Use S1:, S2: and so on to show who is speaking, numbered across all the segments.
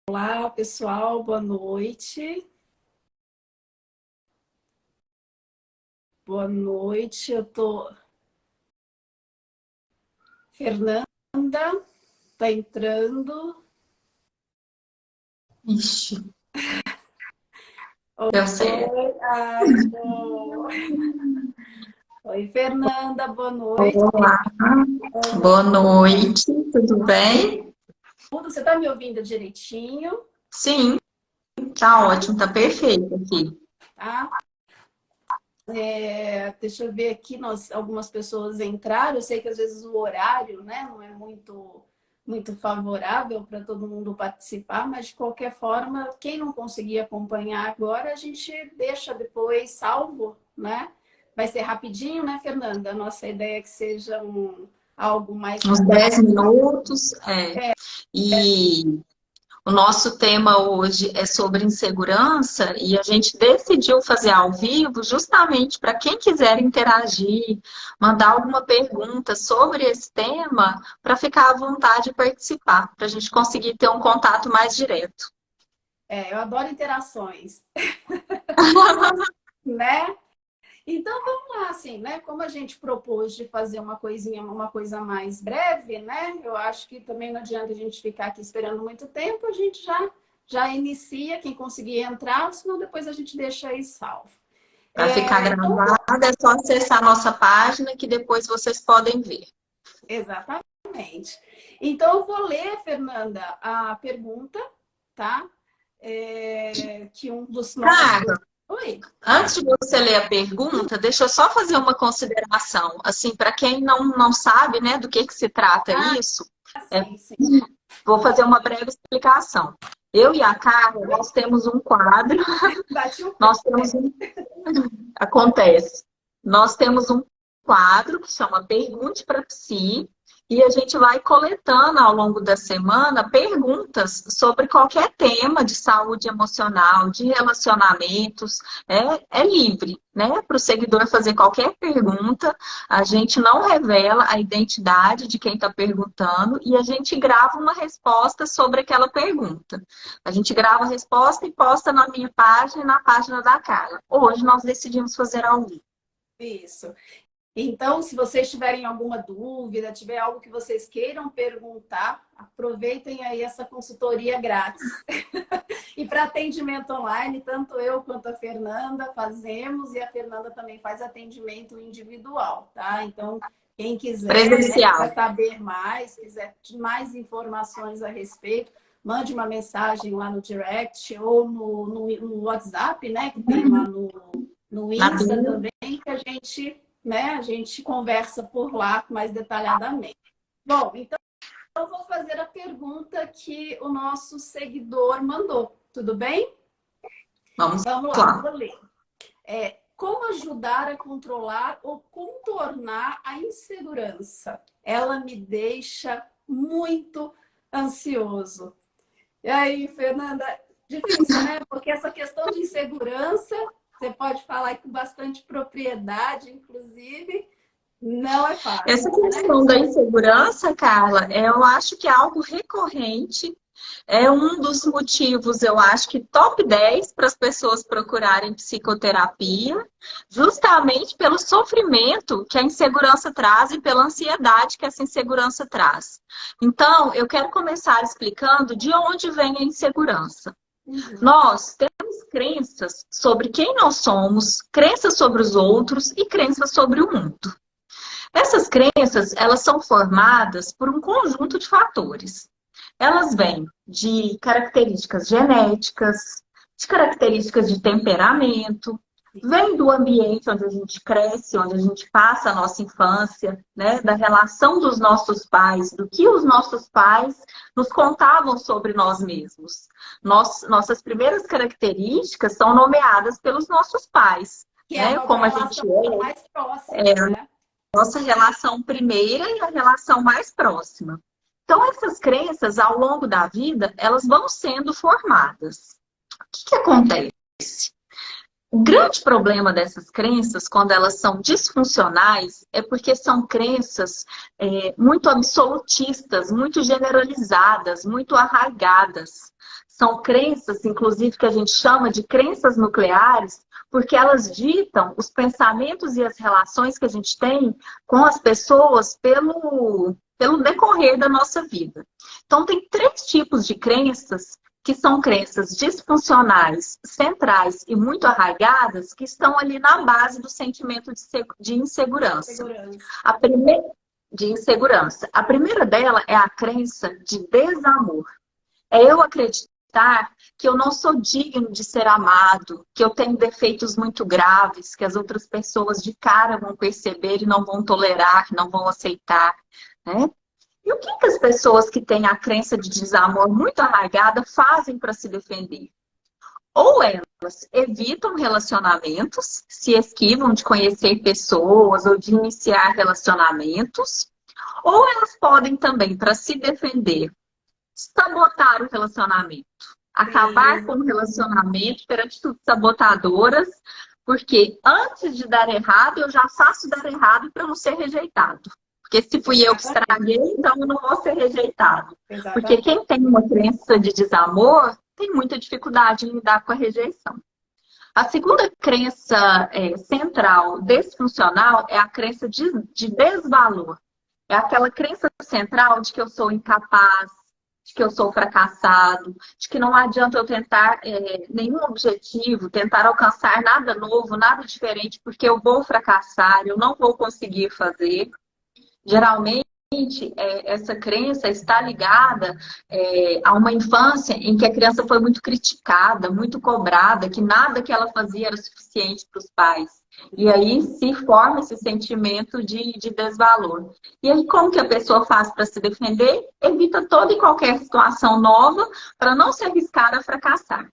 S1: Olá, pessoal, boa noite. Boa noite, eu tô... Fernanda, tá entrando.
S2: Ixi, deu certo.
S1: Oi, ai, que bom. Oi, Fernanda, boa noite.
S2: Olá, boa noite, tudo bem?
S1: Você tá me ouvindo direitinho,
S2: Sim, tá ótimo, tá perfeito aqui.
S1: tá? Deixa eu ver aqui, algumas pessoas entraram. Eu sei que às vezes o horário, né, não é muito favorável para todo mundo participar, mas de qualquer forma, quem não conseguir acompanhar agora, a gente deixa depois salvo, né? Vai ser rapidinho, né, Fernanda? A nossa ideia é que seja algo mais
S2: Uns
S1: rápido.
S2: 10 minutos, e o nosso tema hoje é sobre insegurança e a gente decidiu fazer ao vivo justamente para quem quiser interagir, mandar alguma pergunta sobre esse tema, para ficar à vontade de participar, para a gente conseguir ter um contato mais direto.
S1: Eu adoro interações, né? Então vamos lá, assim, né? Como a gente propôs de fazer uma coisinha, uma coisa mais breve, né? Eu acho que também não adianta a gente ficar aqui esperando muito tempo, a gente já inicia, quem conseguir entrar, senão depois a gente deixa aí salvo.
S2: Para ficar
S1: Então,
S2: gravado, é só acessar a nossa página que depois vocês podem ver.
S1: exatamente. Então, eu vou ler, Fernanda, a pergunta, tá? Que um dos nossos.
S2: Cara,
S1: Oi.
S2: antes de você ler a pergunta, deixa eu só fazer uma consideração. Assim, para quem não sabe, né, do que se trata
S1: Ah,
S2: isso, é,
S1: sim, sim.
S2: vou fazer uma breve explicação. Eu e a Carla, nós temos um quadro,
S1: Bati o
S2: nós temos
S1: pé.
S2: um, acontece, nós temos um quadro que chama Pergunte para Psi, e a gente vai coletando ao longo da semana perguntas sobre qualquer tema de saúde emocional, de relacionamentos. É livre, né? Para o seguidor fazer qualquer pergunta. A gente não revela a identidade de quem está perguntando e a gente grava uma resposta sobre aquela pergunta. A gente grava a resposta e posta na minha página e na página da Carla. Hoje nós decidimos fazer ao vivo.
S1: Isso. Então, se vocês tiverem alguma dúvida, tiver algo que vocês queiram perguntar, aproveitem aí essa consultoria grátis. E para atendimento online, tanto eu quanto a Fernanda fazemos e a Fernanda também faz atendimento individual, tá? Então, quem quiser, né,
S2: Presencial.
S1: quiser saber mais, quiser mais informações a respeito, mande uma mensagem lá no direct ou no WhatsApp, né, que tem lá no
S2: Na
S1: Insta
S2: bio.
S1: também, que a gente conversa por lá mais detalhadamente. Bom, então eu vou fazer a pergunta que o nosso seguidor mandou. Tudo bem?
S2: Vamos
S1: Vamos lá,
S2: lá.
S1: vou ler. Como ajudar a controlar ou contornar a insegurança? Ela me deixa muito ansioso. E aí, Fernanda, difícil, né? Porque essa questão de insegurança, você pode falar com bastante propriedade, inclusive, não é
S2: Essa
S1: fácil, né?
S2: questão da insegurança, Carla, eu acho que é algo recorrente. É um dos motivos, eu acho que top 10 para as pessoas procurarem psicoterapia, justamente pelo sofrimento que a insegurança traz e pela ansiedade que essa insegurança traz. Então, eu quero começar explicando de onde vem a insegurança.
S1: Uhum.
S2: Nós temos crenças sobre quem nós somos, crenças sobre os outros e crenças sobre o mundo. Essas crenças, elas são formadas por um conjunto de fatores. Elas vêm de características genéticas, de características de temperamento, vêm do ambiente onde a gente cresce, onde a gente passa a nossa infância, né? Da relação dos nossos pais, do que os nossos pais nos contavam sobre nós mesmos. Nossas primeiras características são nomeadas pelos nossos pais,
S1: Que é a
S2: né?
S1: nossa
S2: Como a
S1: relação
S2: gente
S1: mais próxima, né?
S2: nossa relação primeira e a relação mais próxima. Então, essas crenças, ao longo da vida, elas vão sendo formadas. O que acontece? O grande problema dessas crenças, quando elas são disfuncionais, é porque são crenças muito absolutistas, muito generalizadas, muito arraigadas. São crenças, inclusive, que a gente chama de crenças nucleares, porque elas ditam os pensamentos e as relações que a gente tem com as pessoas pelo decorrer da nossa vida. Então, tem 3 tipos de crenças que são crenças disfuncionais, centrais e muito arraigadas, que estão ali na base do sentimento de insegurança. A primeira, de insegurança. A primeira dela é a crença de desamor. É eu acreditar que eu não sou digno de ser amado, que eu tenho defeitos muito graves, que as outras pessoas de cara vão perceber e não vão tolerar, não vão aceitar, né? E o que as pessoas que têm a crença de desamor muito arraigada fazem para se defender? Ou elas evitam relacionamentos, se esquivam de conhecer pessoas ou de iniciar relacionamentos, ou elas podem também, para se defender, sabotar o relacionamento, acabar com o relacionamento, ter atitudes sabotadoras, porque antes de dar errado, eu já faço dar errado para não ser rejeitado. Porque se fui eu que estraguei, então eu não vou ser rejeitado. Porque quem tem uma crença de desamor tem muita dificuldade em lidar com a rejeição. A segunda crença central disfuncional é a crença de desvalor. É aquela crença central de que eu sou incapaz, de que eu sou fracassado, de que não adianta eu tentar nenhum objetivo, tentar alcançar nada novo, nada diferente, porque eu vou fracassar, eu não vou conseguir fazer. Geralmente, essa crença está ligada a uma infância em que a criança foi muito criticada, muito cobrada, que nada que ela fazia era suficiente para os pais. E aí se forma esse sentimento de desvalor. E aí como que a pessoa faz para se defender? Evita toda e qualquer situação nova para não se arriscar a fracassar.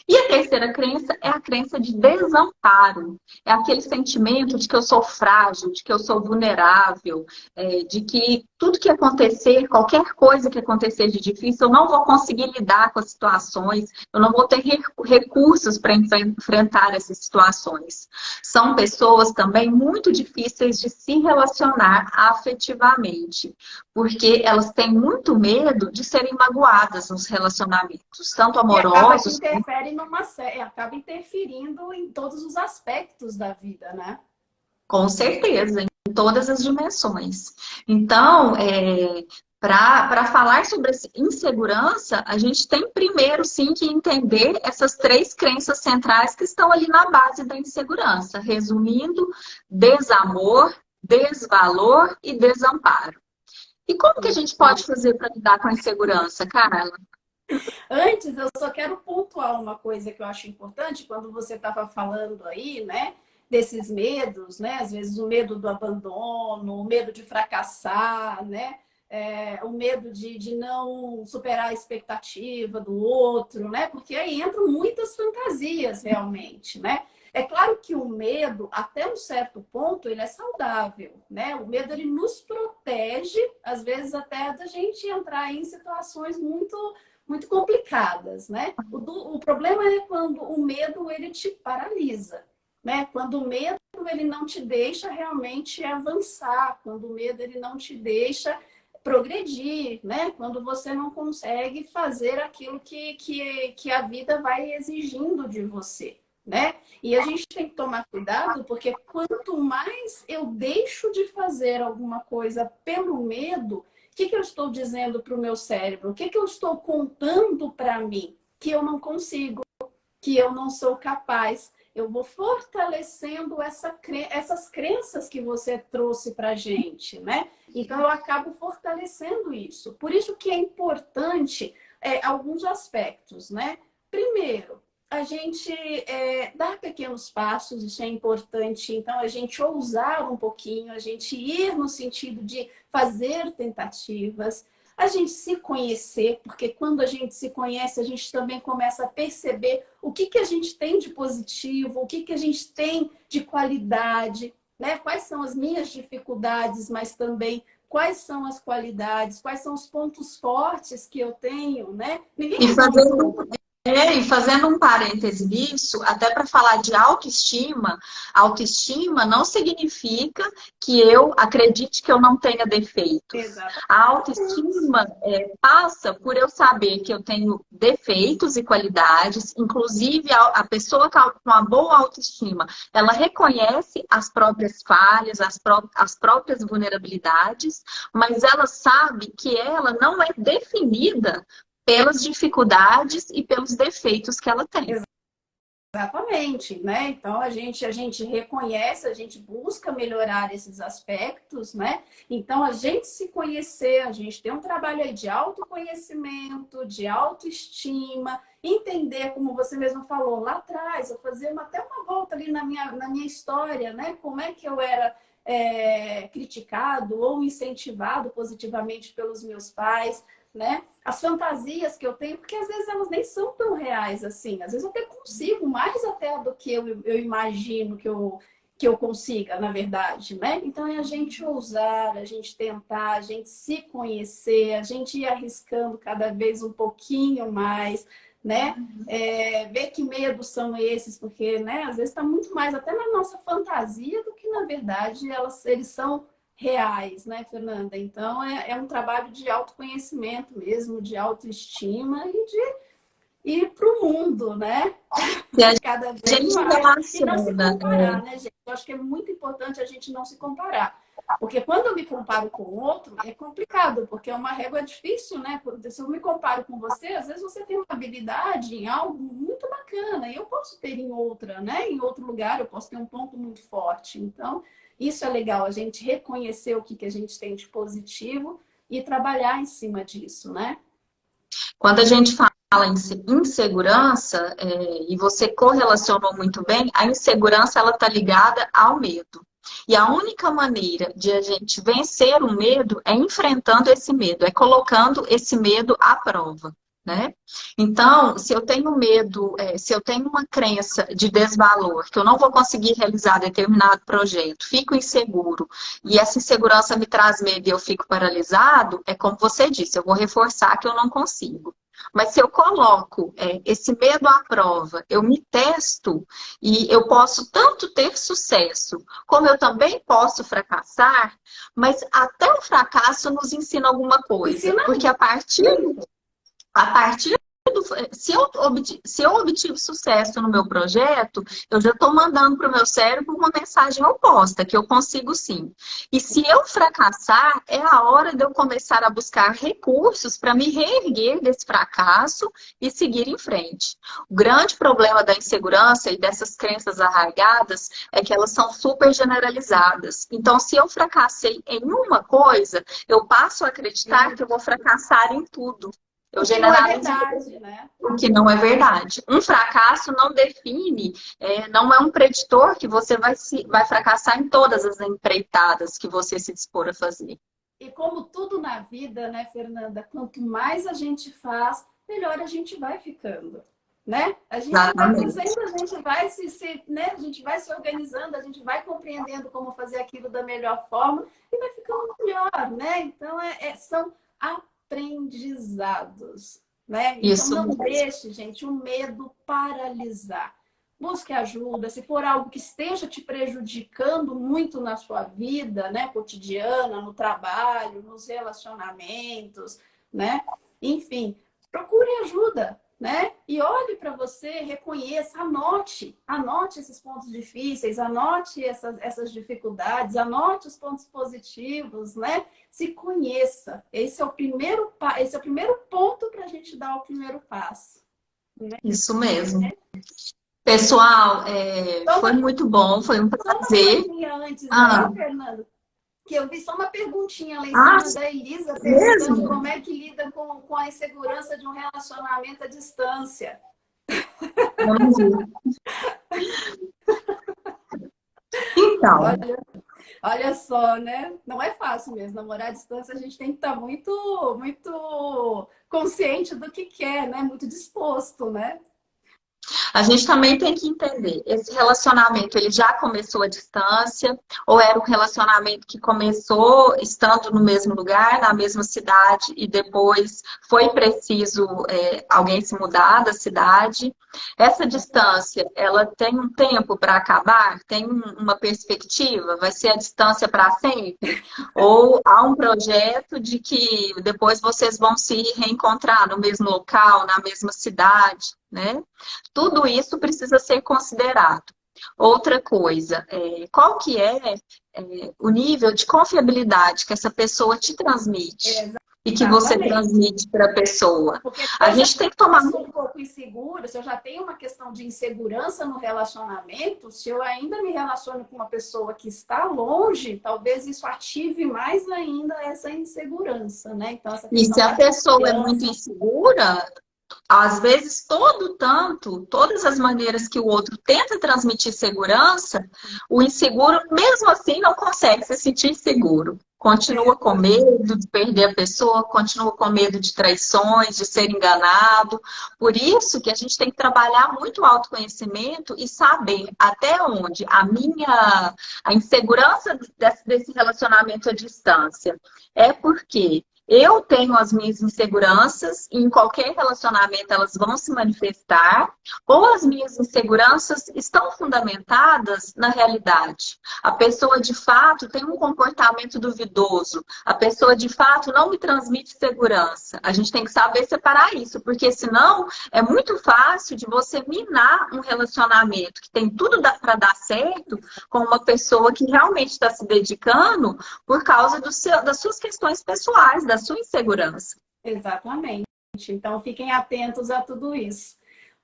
S2: E a terceira crença é a crença de desamparo. É aquele sentimento de que eu sou frágil, de que eu sou vulnerável, de que tudo que acontecer, qualquer coisa que acontecer de difícil, eu não vou conseguir lidar com as situações, eu não vou ter recursos para enfrentar essas situações. São pessoas também muito difíceis de se relacionar afetivamente, porque elas têm muito medo de serem magoadas nos relacionamentos, tanto amorosos
S1: acaba interferindo em todos os aspectos da vida, né?
S2: Com certeza, em todas as dimensões. Então, para falar sobre insegurança, a gente tem primeiro, sim, que entender essas 3 crenças centrais que estão ali na base da insegurança. Resumindo, desamor, desvalor e desamparo. E como que a gente pode fazer para lidar com a insegurança, Carla?
S1: Antes, eu só quero pontuar uma coisa que eu acho importante, quando você estava falando aí, né, desses medos, né, às vezes o medo do abandono, o medo de fracassar, né, o medo de não superar a expectativa do outro, né, porque aí entram muitas fantasias realmente, né. É claro que o medo, até um certo ponto, ele é saudável, né? O medo, ele nos protege, às vezes até da gente entrar em situações muito complicadas, né? O problema é quando o medo, ele te paralisa, né? Quando o medo, ele não te deixa realmente avançar, quando o medo, ele não te deixa progredir, né? Quando você não consegue fazer aquilo que a vida vai exigindo de você, né? E a gente tem que tomar cuidado, porque quanto mais eu deixo de fazer alguma coisa pelo medo, o que eu estou dizendo para o meu cérebro? O que eu estou contando para mim? Que eu não consigo, que eu não sou capaz. Eu vou fortalecendo essas crenças que você trouxe para a gente, né? Então, eu acabo fortalecendo isso. Por isso que é importante alguns aspectos, né? Primeiro, a gente dar pequenos passos, isso é importante. Então, a gente ousar um pouquinho, a gente ir no sentido de fazer tentativas, a gente se conhecer, porque quando a gente se conhece, a gente também começa a perceber o que a gente tem de positivo, o que a gente tem de qualidade, né? Quais são as minhas dificuldades, mas também quais são as qualidades, quais são os pontos fortes que eu tenho, né?
S2: E E fazendo um parêntese nisso, até para falar de autoestima, autoestima não significa que eu acredite que eu não tenha defeitos.
S1: Exatamente.
S2: A autoestima passa por eu saber que eu tenho defeitos e qualidades, inclusive a pessoa com uma boa autoestima, ela reconhece as próprias falhas, as próprias vulnerabilidades, mas ela sabe que ela não é definida pelas dificuldades e pelos defeitos que ela tem.
S1: Exatamente, né? Então a gente reconhece, a gente busca melhorar esses aspectos, né? Então a gente se conhecer, a gente tem um trabalho aí de autoconhecimento, de autoestima, entender, como você mesmo falou lá atrás, eu fazer até uma volta ali na minha história, né? Como é que eu era criticado ou incentivado positivamente pelos meus pais, né? As fantasias que eu tenho, porque às vezes elas nem são tão reais assim. Às vezes eu até consigo, mais até do que eu imagino que eu consiga, na verdade, né? Então é a gente ousar, a gente tentar, a gente se conhecer, a gente ir arriscando cada vez um pouquinho mais, né? Ver que medos são esses, porque, né, às vezes está muito mais até na nossa fantasia do que, na verdade, eles são reais, né, Fernanda? Então, é um trabalho de autoconhecimento mesmo, de autoestima e de ir para o mundo, né?
S2: Se a
S1: Cada vez
S2: gente
S1: mais. E não se
S2: relaciona,
S1: comparar, né, gente? Eu acho que é muito importante a gente não se comparar. Porque quando eu me comparo com o outro, é complicado, porque é uma régua difícil, né? Se eu me comparo com você, às vezes você tem uma habilidade em algo muito bacana, e eu posso ter em outra, né? Em outro lugar, eu posso ter um ponto muito forte. Então, isso é legal, a gente reconhecer o que a gente tem de positivo e trabalhar em cima disso, né?
S2: quando a gente fala em insegurança, e você correlacionou muito bem, a insegurança ela está ligada ao medo. E a única maneira de a gente vencer o medo é enfrentando esse medo, é colocando esse medo à prova. Né? Então, se eu tenho medo, se eu tenho uma crença de desvalor, que eu não vou conseguir realizar determinado projeto, fico inseguro, e essa insegurança me traz medo e eu fico paralisado, é como você disse, eu vou reforçar que eu não consigo. Mas se eu coloco esse medo à prova, eu me testo e eu posso tanto ter sucesso, como eu também posso fracassar, mas até o fracasso nos ensina alguma coisa.
S1: Ensina.
S2: Porque a partir se eu obtive sucesso no meu projeto, eu já estou mandando para o meu cérebro uma mensagem oposta, que eu consigo sim. E se eu fracassar, é a hora de eu começar a buscar recursos para me reerguer desse fracasso e seguir em frente. O grande problema da insegurança e dessas crenças arraigadas é que elas são super generalizadas. Então, se eu fracassei em uma coisa, eu passo a acreditar que eu vou fracassar em tudo. Eu
S1: O que não é
S2: generalizo
S1: verdade, né?
S2: o que não é verdade. Um fracasso não define, não é um preditor que você vai fracassar em todas as empreitadas que você se dispor a fazer.
S1: E como tudo na vida, né, Fernanda? Quanto mais a gente faz, melhor a gente vai ficando, né? A gente vai
S2: Exatamente.
S1: fazendo, a gente vai né? A gente vai se organizando, a gente vai compreendendo como fazer aquilo da melhor forma e vai ficando melhor, né? Então, são aprendizados, né? Então,
S2: Isso
S1: não
S2: mesmo.
S1: deixe, gente, o medo paralisar. Busque ajuda, se for algo que esteja te prejudicando muito na sua vida, né, cotidiana, no trabalho, nos relacionamentos, né? Enfim, procure ajuda, né? E olhe para você, reconheça, anote esses pontos difíceis, anote essas dificuldades, anote os pontos positivos, né? Se conheça. Esse é o primeiro ponto para a gente dar o primeiro passo. Né?
S2: Isso mesmo. Pessoal, foi muito bom, foi um
S1: Só uma
S2: prazer.
S1: coisinha antes
S2: Ah,
S1: aí, Fernando, que eu vi só uma perguntinha lá em
S2: ah,
S1: cima da Elisa perguntando
S2: mesmo?
S1: como é que lida com a insegurança de um relacionamento à distância.
S2: Vamos ver. Então,
S1: Olha, olha só, né? Não é fácil mesmo. Namorar à distância, a gente tem que estar muito, muito consciente do que quer, né? Muito disposto, né?
S2: A gente também tem que entender, esse relacionamento ele já começou à distância, ou era um relacionamento que começou estando no mesmo lugar, na mesma cidade, e depois foi preciso alguém se mudar da cidade. Essa distância, ela tem um tempo para acabar? Tem uma perspectiva? Vai ser a distância para sempre? Ou há um projeto de que depois vocês vão se reencontrar no mesmo local, na mesma cidade, né? Tudo isso precisa ser considerado. Outra coisa, qual que o nível de confiabilidade que essa pessoa te transmite e que você transmite para a pessoa?
S1: Porque
S2: a gente tem que tomar
S1: um pouco insegura, se eu já tenho uma questão de insegurança no relacionamento, se eu ainda me relaciono com uma pessoa que está longe, talvez isso ative mais ainda essa insegurança, né? Então, essa
S2: e se a pessoa é muito insegura, às vezes, todas as maneiras que o outro tenta transmitir segurança, o inseguro, mesmo assim, não consegue se sentir seguro. Continua com medo de perder a pessoa, continua com medo de traições, de ser enganado. Por isso que a gente tem que trabalhar muito o autoconhecimento e saber até onde a insegurança desse relacionamento à distância é porque eu tenho as minhas inseguranças e em qualquer relacionamento elas vão se manifestar, ou as minhas inseguranças estão fundamentadas na realidade. A pessoa de fato tem um comportamento duvidoso, a pessoa de fato não me transmite segurança. A gente tem que saber separar isso, porque senão é muito fácil de você minar um relacionamento que tem tudo para dar certo com uma pessoa que realmente está se dedicando por causa das suas questões pessoais, da sua insegurança.
S1: Exatamente. Então, fiquem atentos a tudo isso.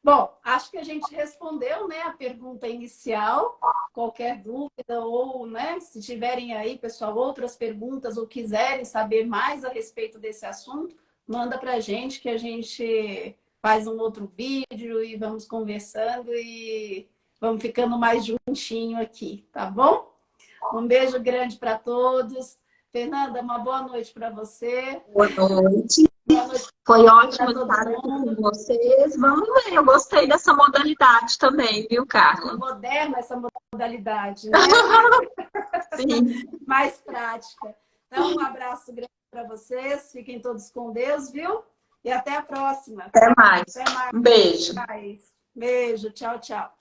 S1: Bom, acho que a gente respondeu, né, a pergunta inicial. Qualquer dúvida ou, né, se tiverem aí, pessoal, outras perguntas ou quiserem saber mais a respeito desse assunto, manda para a gente que a gente faz um outro vídeo e vamos conversando e vamos ficando mais juntinho aqui, tá bom? Um beijo grande para todos. Fernanda, uma boa noite para você.
S2: Boa noite. Foi ótimo estar aqui com vocês. Vamos ver, eu gostei dessa modalidade também, viu, Carla?
S1: Moderna essa modalidade, né?
S2: Sim.
S1: Mais prática. Então, um abraço grande para vocês. Fiquem todos com Deus, viu? E até a próxima.
S2: Até mais. Um beijo.
S1: Beijo. Tchau, tchau.